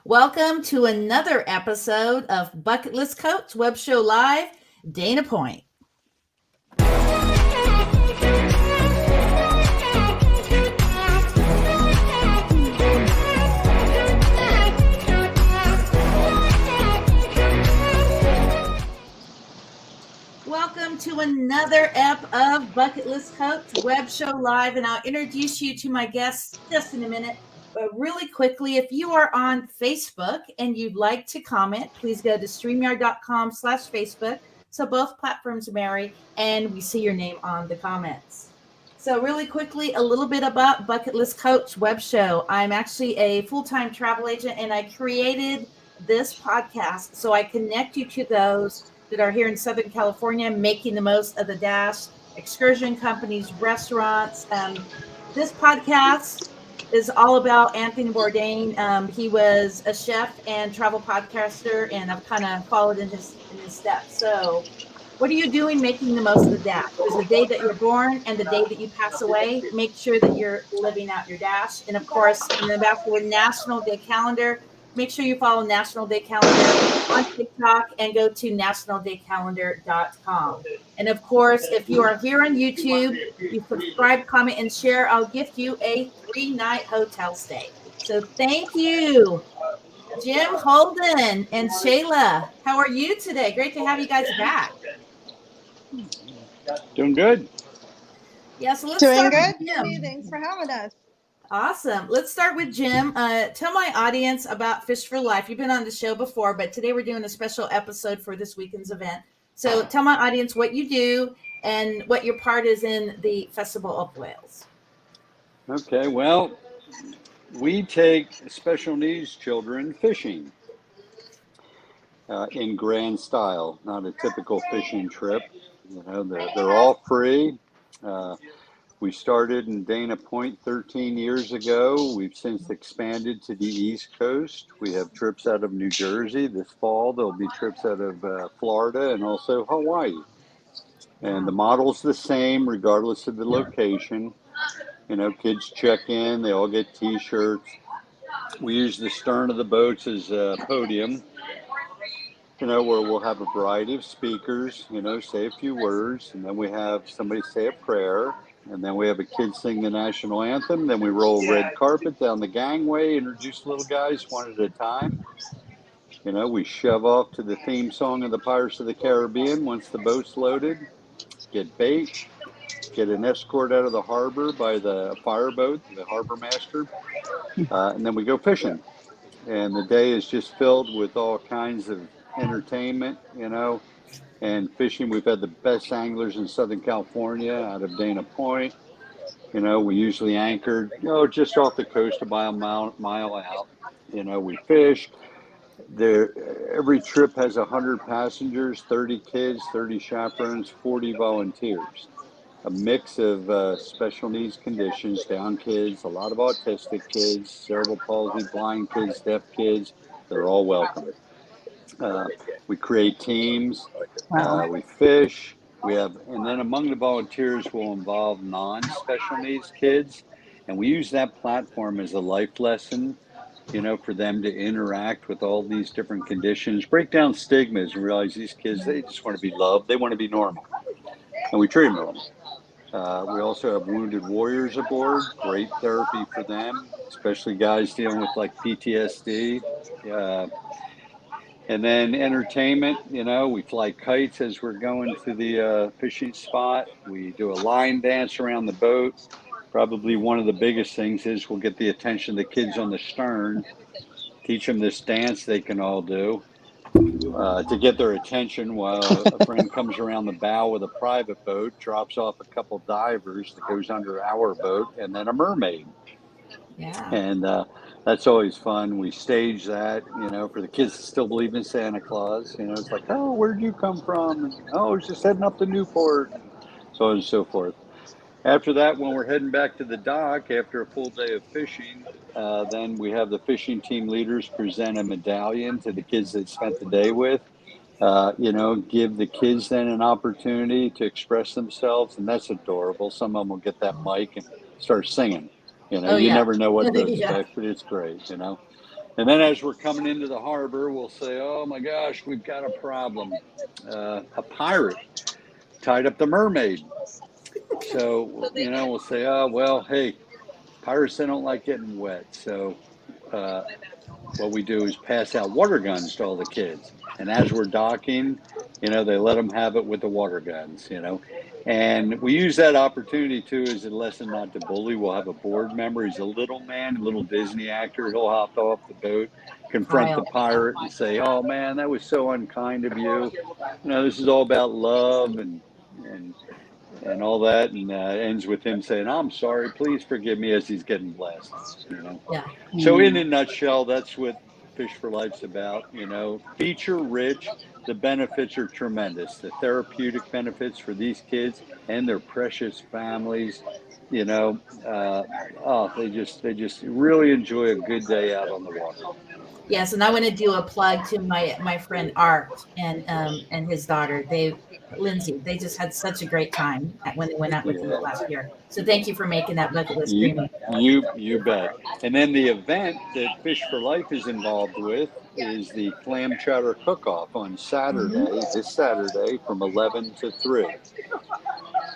Welcome to another episode of Bucket List Coach Web Show Live, Dana Point. Welcome to another ep of Bucket List Coach Web Show Live, and I'll introduce you to my guests just in a minute. But really quickly, if you are on Facebook and you'd like to comment, please go to streamyard.com/Facebook. So both platforms marry, and we see your name on the comments. So really quickly, a little bit about Bucket List Coach Web Show. I'm actually a full-time travel agent, and I created this podcast so I connect you to those that are here in Southern California making the most of the dash, excursion companies, restaurants. This podcast is all about Anthony Bourdain. He was a chef and travel podcaster, and I've kind of followed in his steps. So what are you doing making the most of the dash? There's the day that you're born and the day that you pass away. Make sure that you're living out your dash. And of course, in the back with National Day Calendar, make sure you follow National Day Calendar on TikTok and go to nationaldaycalendar.com. And of course, if you are here on YouTube, you subscribe, comment, and share. I'll gift you a 3-night hotel stay. So thank you, Jim, Holden, and Shayla. How are you today? Great to have you guys back. Doing good. Yeah, so let's Doing start good. with Jim. Thanks for having us. Awesome. Let's start with Jim. Tell my audience about Fish for Life. You've been on the show before, but today we're doing a special episode for this weekend's event. So tell my audience what you do and what your part is in the Festival of Whales. Okay, well, we take special needs children fishing in grand style, not a typical fishing trip. You know, they're all free. We started in Dana Point 13 years ago. We've since expanded to the East Coast. We have trips out of New Jersey. This fall, there'll be trips out of Florida and also Hawaii. And the model's the same regardless of the location. You know, kids check in, they all get t-shirts. We use the stern of the boats as a podium, you know, where we'll have a variety of speakers, you know, say a few words, and then we have somebody say a prayer. And then we have a kid sing the national anthem. Then we roll red carpet down the gangway, introduce little guys one at a time. You know, we shove off to the theme song of the Pirates of the Caribbean once the boat's loaded, get bait, get an escort out of the harbor by the fireboat, the harbor master, and then we go fishing. And the day is just filled with all kinds of entertainment, you know, and fishing. We've had the best anglers in Southern California out of Dana Point. You know, we usually anchored, you know, just off the coast about a mile out. You know, we fish. Every trip has 100 passengers, 30 kids, 30 chaperones, 40 volunteers. A mix of special needs conditions, down kids, a lot of autistic kids, cerebral palsy, blind kids, deaf kids. They're all welcome. We create teams, we fish, and then among the volunteers we'll involve non-special needs kids, and we use that platform as a life lesson, you know, for them to interact with all these different conditions, break down stigmas, and realize these kids, they just want to be loved, they want to be normal, and we treat them normal. We also have wounded warriors aboard, great therapy for them, especially guys dealing with like PTSD. And then entertainment, you know, we fly kites as we're going to the fishing spot. We do a line dance around the boat. Probably one of the biggest things is we'll get the attention of the kids on the stern, teach them this dance they can all do to get their attention while a friend comes around the bow with a private boat, drops off a couple divers that goes under our boat, and then a mermaid. Yeah. And that's always fun. We stage that, you know, for the kids to still believe in Santa Claus. You know, it's like, oh, where'd you come from? And, oh, I was just heading up to Newport, and so on and so forth. After that, when we're heading back to the dock after a full day of fishing, then we have the fishing team leaders present a medallion to the kids that spent the day with. You know, give the kids then an opportunity to express themselves, and that's adorable. Some of them will get that mic and start singing. You know, you never know what to expect, but it's great, you know. And then as we're coming into the harbor, we'll say, oh my gosh, we've got a problem. A pirate tied up the mermaid. So, we'll say, oh, well, hey, pirates, they don't like getting wet. So what we do is pass out water guns to all the kids. And as we're docking, they let them have it with the water guns. And we use that opportunity too as a lesson not to bully. We'll have a board member. He's a little man, a little Disney actor. He'll hop off the boat, confront the pirate and say, oh man, that was so unkind of you. This is all about love and all that, and ends with him saying, I'm sorry, please forgive me, as he's getting blasted. Yeah. So in a nutshell, that's what Fish for Life's about. Feature rich. The benefits are tremendous. The therapeutic benefits for these kids and their precious families. They just really enjoy a good day out on the water. Yes, and I want to do a plug to my friend Art and his daughter, Lindsay. They just had such a great time when they went out with you last year. So thank you for making that bucket list dream. You bet. And then the event that Fish for Life is involved with is the clam chowder cook-off on Saturday, this Saturday from 11 to 3.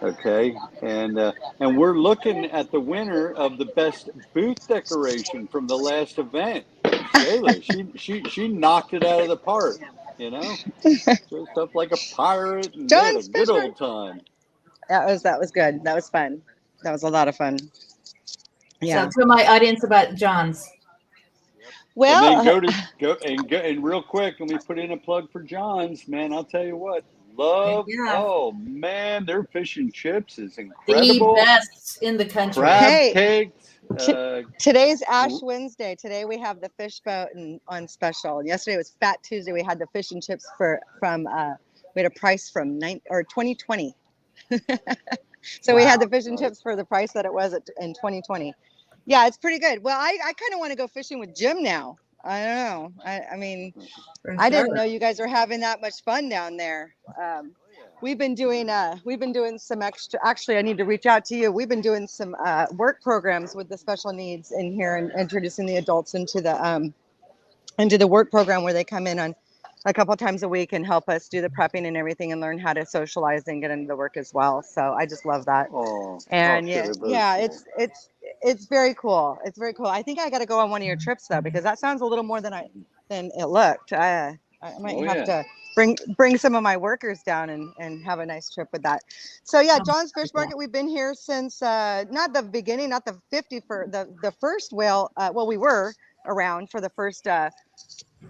Okay, and we're looking at the winner of the best booth decoration from the last event. Shayla, she knocked it out of the park. Dressed up like a pirate and had a good old time. That was good. That was fun. That was a lot of fun. Yeah. So to my audience about John's. Well, and then go real quick. Let me put in a plug for John's. Man, I'll tell you what. Oh man, their fish and chips is incredible. The best in the country. Crab cakes. Today's Ash Wednesday. Today we have the fish boat on special. Yesterday was Fat Tuesday. We had the fish and chips from we had a price from 2020. So we had the fish and chips for the price that it was in 2020. Yeah, it's pretty good. Well, I kind of want to go fishing with Jim now. I don't know. I mean, I didn't know you guys were having that much fun down there. We've been doing some extra. Actually, I need to reach out to you. We've been doing some work programs with the special needs in here and introducing the adults into the work program where they come in on a couple times a week and help us do the prepping and everything and learn how to socialize and get into the work as well. So I just love that. It's very cool. It's very cool. I think I got to go on one of your trips though, because that sounds a little more than it looked. I might have to bring some of my workers down and have a nice trip with that. So yeah, John's Fish Market. We've been here since not the beginning, not the 50 for the first whale. We were around for the first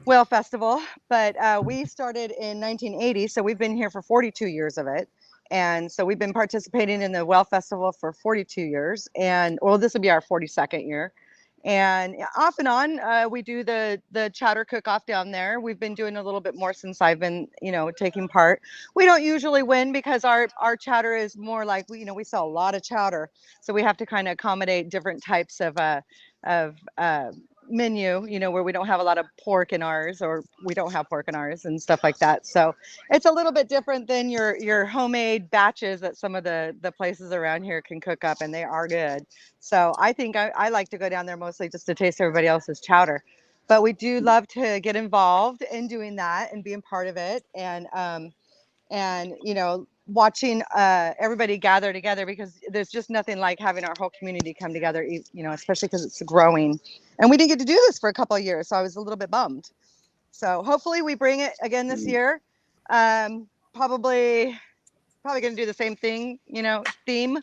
whale festival, but we started in 1980, so we've been here for 42 years of it. And so we've been participating in the whale festival for 42 years, and this will be our 42nd year. And off and on, we do the chowder cook-off down there. We've been doing a little bit more since I've been, taking part. We don't usually win because our chowder is more like we sell a lot of chowder, so we have to kind of accommodate different types of menu, where we don't have a lot of pork in ours, or we don't have pork in ours and stuff like that. So it's a little bit different than your homemade batches that some of the places around here can cook up, and they are good. So I think I like to go down there mostly just to taste everybody else's chowder. But we do love to get involved in doing that and being part of it, and watching everybody gather together, because there's just nothing like having our whole community come together, especially because it's growing. And we didn't get to do this for a couple of years, so I was a little bit bummed. So hopefully we bring it again this year. Probably going to do the same thing, theme,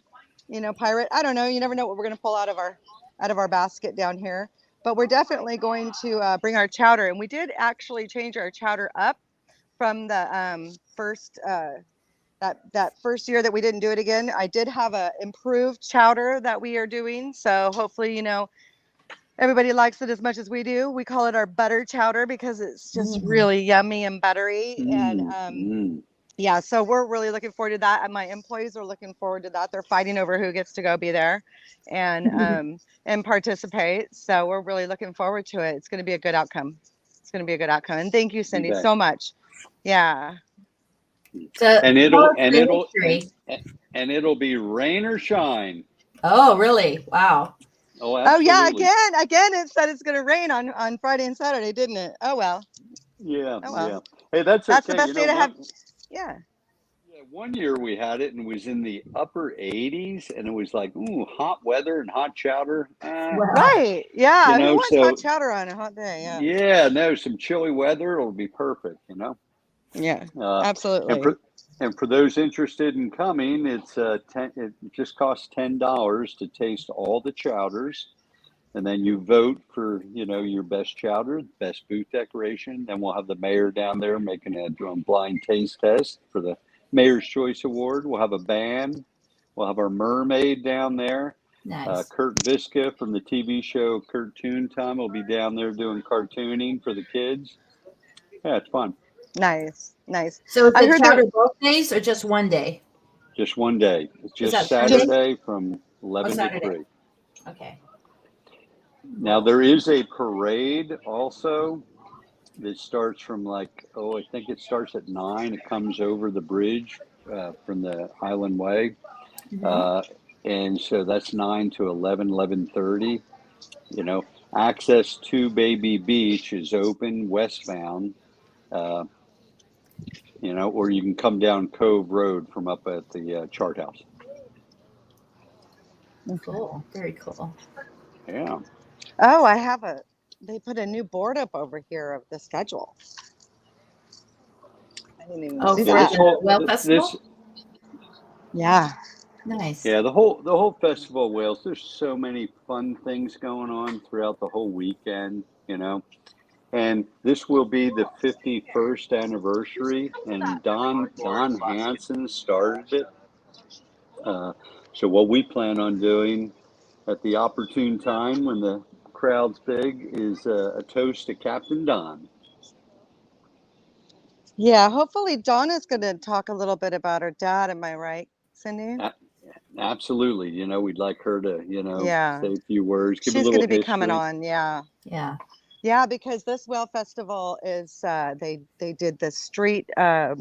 pirate. I don't know. You never know what we're going to pull out of our basket down here. But we're definitely going to bring our chowder. And we did actually change our chowder up from the first that first year that we didn't do it again. I did have a improved chowder that we are doing. So hopefully, everybody likes it as much as we do. We call it our butter chowder because it's just really yummy and buttery. And yeah, so we're really looking forward to that. And my employees are looking forward to that. They're fighting over who gets to go be there and participate. So we're really looking forward to it. It's going to be a good outcome. And thank you, Cindy, so much. Yeah. And it'll be rain or shine. Oh, really? Wow. Oh, Oh yeah, absolutely. again, it said it's going to rain on Friday and Saturday, didn't it? Oh well. Yeah, Oh yeah. well. Hey, that's That's the okay. best day to have. Yeah. Yeah, one year we had it and it was in the upper 80s and it was like, ooh, hot weather and hot chowder. Wow. Right. Yeah. Who wants hot So chowder on a hot day? Yeah. yeah, no, some chilly weather, it'll be perfect. Yeah. Uh, and Absolutely. for those interested in coming, it just costs $10 to taste all the chowders. And then you vote for, your best chowder, best booth decoration. Then we'll have the mayor down there making a blind taste test for the Mayor's Choice Award. We'll have a band. We'll have our mermaid down there. Nice. Kurt Viska from the TV show Cartoon Time will be down there doing cartooning for the kids. Yeah, it's fun. Nice. Nice. So is I it heard there chowder both days or just one day? Just one day. It's Is just that Sunday? Saturday from Oh, 11 to Saturday. 3. Okay. Now, there is a parade also that starts from I think it starts at 9. It comes over the bridge from the Island Way. Mhm. Uh, and so that's 9 to 11:30. Access to Baby Beach is open westbound, uh, or you can come down Cove Road from up at the Chart House. Cool. Very cool. Yeah. Oh, they put a new board up over here of the schedule. I didn't even Oh, see for Yeah, this that. the whole Well this Festival? Yeah. Nice. yeah the whole Festival of Wales. There's so many fun things going on throughout the whole weekend. And this will be the 51st anniversary, and Don Hansen started it. Uh, so what we plan on doing at the opportune time when the crowd's big is a toast to Captain Don. Yeah. Hopefully Donna's going to talk a little bit about her dad. Am I right, Cindy? A- Absolutely, we'd like her to, Yeah. say a few words, give a She's going little to be coming history. on. Yeah. Yeah. Yeah, because this whale festival is they did the street I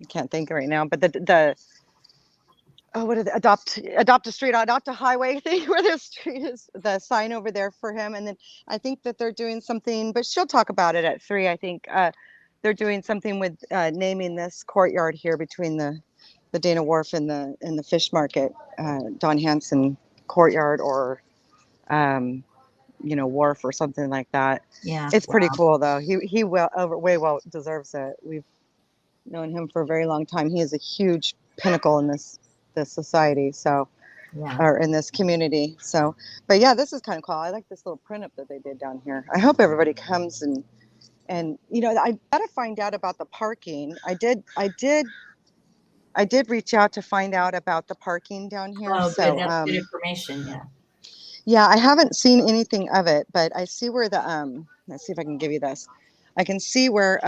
can't think right now, but the oh, what is it? Adopt a highway thing where the street is the sign over there for him. And then I think that they're doing something, but she'll talk about it at 3. I think they're doing something with naming this courtyard here between the Dana Wharf and the fish market, Don Hansen courtyard, or wharf or something like that. Yeah. It's pretty Wow. cool though. He way well deserves it. We've known him for a very long time. He is a huge pinnacle in this society, so Yeah. or in this community. So, but yeah, this is kind of cool. I like this little print up that they did down here. I hope everybody comes and I gotta find out about the parking. I did reach out to find out about the parking down here. Oh, So good. That's good information. Yeah. yeah, I haven't seen anything of it, but I see where the let's see if I can give you this. I can see where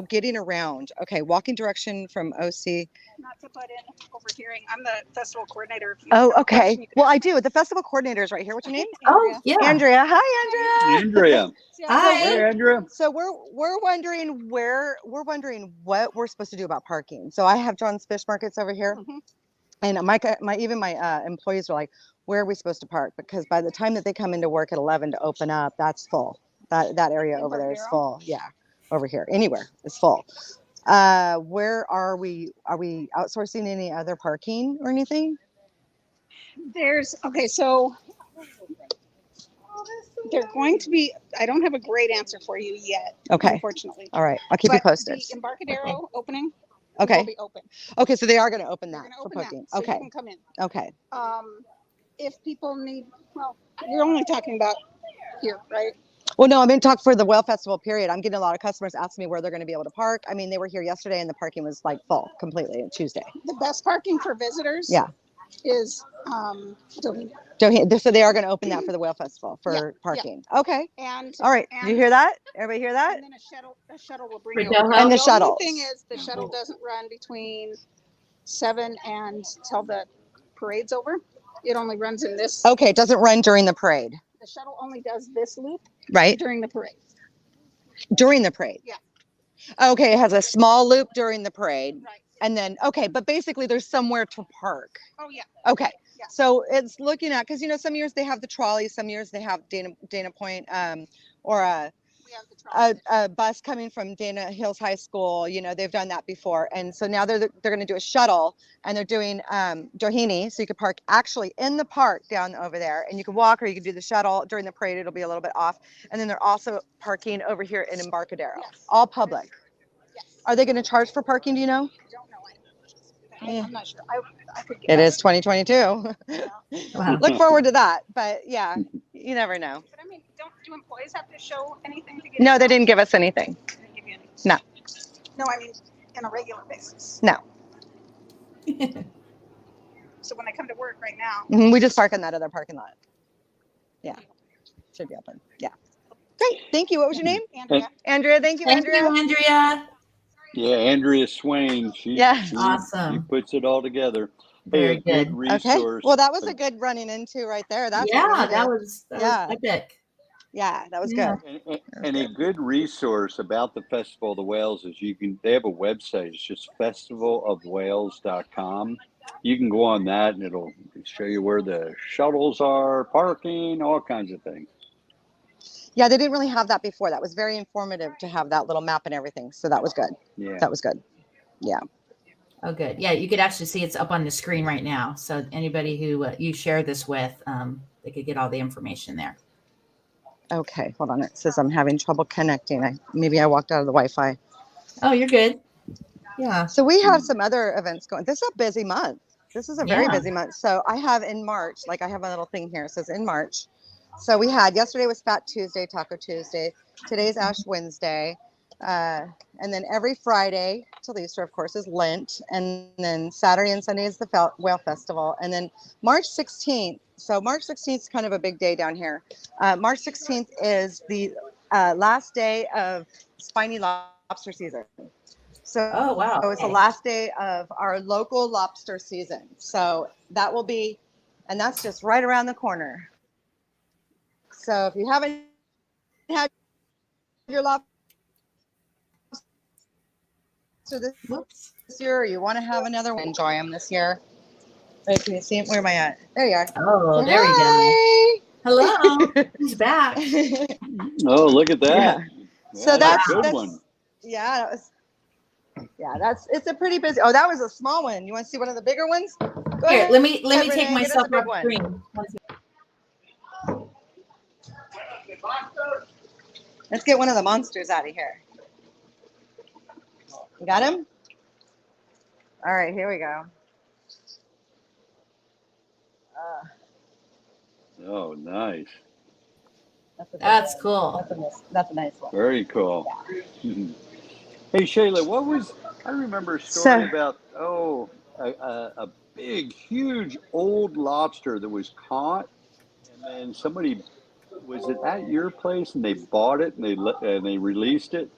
getting around. Okay, walking direction from OC. Not to butt in overhearing. I'm the festival coordinator. If you Oh, have a okay. question, you can Well, I ask me. do. The festival coordinator is right here. What's your name? Oh, yeah. Andrea. Hi, Andrea. Andrea. Hi. Hey, Andrea. So we're wondering what we're supposed to do about parking. So I have John's Fish Markets over here, Mhm. and my employees are like, where are we supposed to park? Because by the time that they come into work at 11 to open up, that's full. That area over there is full. Yeah, over here, anywhere is full. Where are we? Are we outsourcing any other parking or anything? So they're going to be. I don't have a great answer for you yet. Okay. Unfortunately. All right. I'll keep you But posted. the Embarcadero opening Okay. will be open. Okay. So they are going to open They're that going to for open that, parking. so you Okay. can come in. Okay. If people need, well, you're only talking about here, right? Well, no, I'm in talk for the Whale Festival period. I'm getting a lot of customers asking me where they're going to be able to park. I mean, they were here yesterday and the parking was like full completely on Tuesday. The best parking for visitors. Yeah. Is So they are going to open that for the Whale Festival for parking. Yeah. Okay. And all right. Do you hear that? Everybody hear that? And then a shuttle will bring For you Doho? over. And the only shuttle. thing is the shuttle doesn't run between 7 and till the parade's over. It only runs in this. Okay, it doesn't run during the parade. The shuttle only does this loop right during the parade. During the parade. Yeah. Okay, it has a small loop during the parade. Right. And then okay, but basically there's somewhere to park. Oh yeah. Okay. Yeah. So it's looking at, because, you know, some years they have the trolley, some years they have Dana Point, or We have the trolley. a bus coming from Dana Hills High School. You know, they've done that before. And so now they're going to do a shuttle, and they're doing Doheny. So you could park actually in the park down over there, and you can walk, or you can do the shuttle during the parade. It'll be a little bit off. And then they're also parking over here in Embarcadero, Yes. all public. Yes. Are they going to charge for parking? Do you know? I don't know. Yeah. I'm not sure. I could It guess. is 2022. Wow. Look forward to that. But yeah, you never know. But I mean, do employees have to show anything to get? No, they didn't give us anything. They didn't give you any. No. No, I mean, on a regular basis. No. So when I come to work right now, We just park in that other parking lot. Yeah. Should be open. Yeah. Great. Thank you. What was your name? Andrea. Andrea. Thank you, Thank Andrea. you, Andrea. Yeah, Andrea Swain. She Awesome. puts it all together. Very Hey, a good. Okay. resource. Well, that was a good running into right there. That's Yeah, what we that needed. was Yeah. epic. Yeah, that was Yeah. good. And a good resource about the Festival of the Whales is they have a website. It's just festivalofwhales.com. You can go on that and it'll show you where the shuttles are, parking, all kinds of things. Yeah, they didn't really have that before. That was very informative to have that little map and everything. So that was good. Yeah. That was good. Yeah. Oh, good. Yeah, you could actually see it's up on the screen right now. So anybody who you share this with, they could get all the information there. Okay, hold on. It says I'm having trouble connecting. Maybe I walked out of the Wi-Fi. Oh, you're good. Yeah. So we have some other events going. This is a busy month. This is a very Yeah. busy month. So I have in March, like I have a little thing here. It says in March. So we had, yesterday was Fat Tuesday, Taco Tuesday. Today's Ash Wednesday. And then every Friday till Easter, of course, is Lent. And then Saturday and Sunday is the Whale Festival. And then March 16th. So March 16th is kind of a big day down here. March 16th is the last day of spiny lobster season. So, Oh, wow. so it's the last day of our local lobster season. So that will be, and that's just right around the corner. So if you haven't had your lobster this year, or you want to have another one, enjoy them this year. Wait, can you see it? Where am I at? There you are. Oh, there we go. Hi. Hello. He's back. Oh, look at that. Yeah. So that's a that's good one. Yeah, that was. Yeah, it's a pretty busy. Oh, that was a small one. You want to see one of the bigger ones? Go Here, ahead. let me Renee, take get us a myself big off one. screen. Let's get one of the monsters out of here. You got him? All right, here we go. Oh, nice. That's cool. That's a nice one. Very cool. Hey, Shayla, I remember a story about, a big, huge old lobster that was caught, and then somebody, was it at your place, and they bought it, and they released it?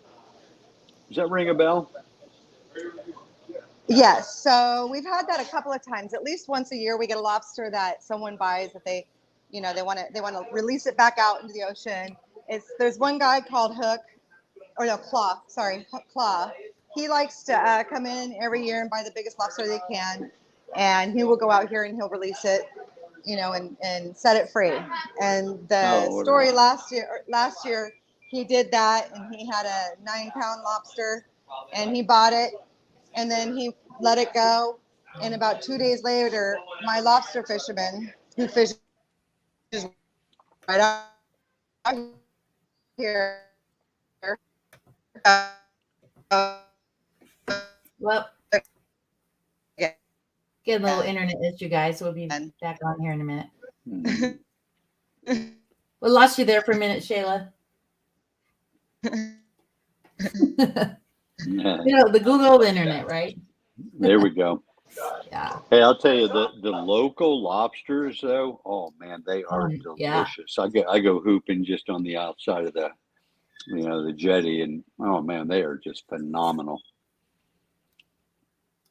Does that ring a bell? Yes. So we've had that a couple of times. At least once a year, we get a lobster that someone buys that they want to release it back out into the ocean. There's one guy called Claw. Claw. He likes to come in every year and buy the biggest lobster they can, and he will go out here and he'll release it, and set it free. And the story last year he did that, and he had a 9-pound lobster, and he bought it, and then he let it go. And about 2 days later, my lobster fisherman, who fishes right out here, Well, get a little internet issue, guys. We'll be back on here in a minute. We lost you there for a minute, Shayla. The Google internet, right? There we go. Yeah. Hey, I'll tell you, the local lobsters, though, oh man, they are delicious. I go hooping just on the outside of the jetty, and oh man, they are just phenomenal.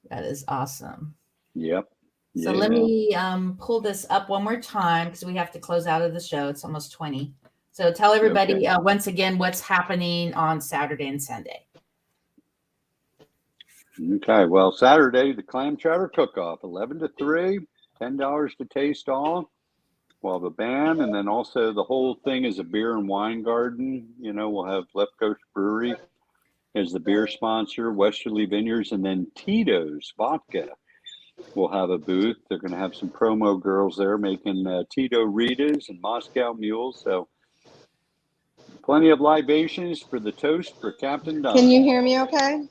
That is awesome. Yep. So let me pull this up one more time, because we have to close out of the show. It's almost 20. So tell everybody once again what's happening on Saturday and Sunday. Okay, well, Saturday, the clam chowder cook-off, 11 to 3. $10 to taste all. We'll have a band, and then also the whole thing is a beer and wine garden. You know, we'll have Left Coast Brewery as the beer sponsor, Westerly Vineyards, and then Tito's Vodka will have a booth. They're going to have some promo girls there making Tito Ritas and Moscow Mules. So plenty of libations for the toast for Captain Don. Can you hear me okay?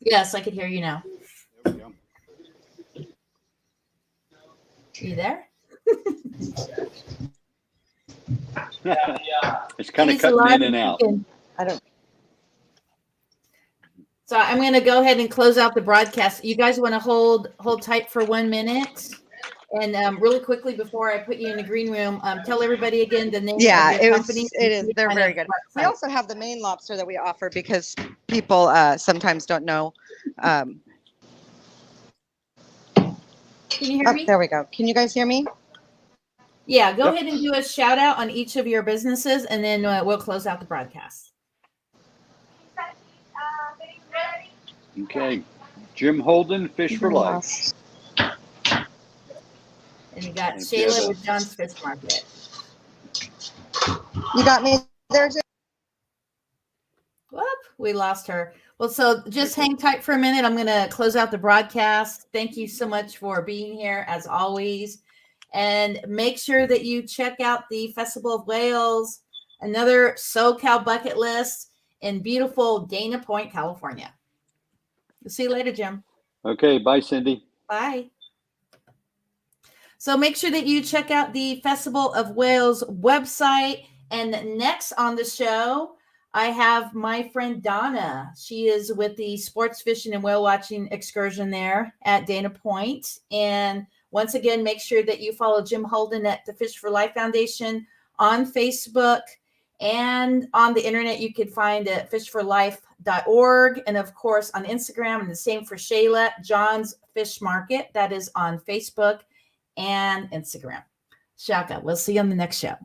Yes, I can hear you now. There we go. Are you there? It's kind of He's cutting alive in and out. kicking. I don't. So I'm going to go ahead and close out the broadcast. You guys want to hold tight for 1 minute? And really quickly before I put you in the green room, tell everybody again the name Yeah, of your it company. was. It is. They're very good. We also have the Maine lobster that we offer because people sometimes don't know. Can you hear me? There we go. Can you guys hear me? Yeah, go Yep. ahead and do a shout out on each of your businesses, and then we'll close out the broadcast. Okay. Jim Holden, Fish for Life. And you got Thank you. Shayla with John's Fish Market. You got me there, Jim? Whoop, we lost her. Well, so just hang tight for a minute. I'm going to close out the broadcast. Thank you so much for being here, as always. And make sure that you check out the Festival of Whales, another SoCal bucket list in beautiful Dana Point, California. We'll see you later, Jim. Okay. Bye, Cindy. Bye. So make sure that you check out the Festival of Whales website. And next on the show, I have my friend Donna. She is with the sports fishing and whale watching excursion there at Dana Point. And once again, make sure that you follow Jim Holden at the Fish for Life Foundation on Facebook and on the internet. You can find it at fishforlife.org. And of course, on Instagram, and the same for Shayla, John's Fish Market. That is on Facebook and Instagram. Shaka, we'll see you on the next show.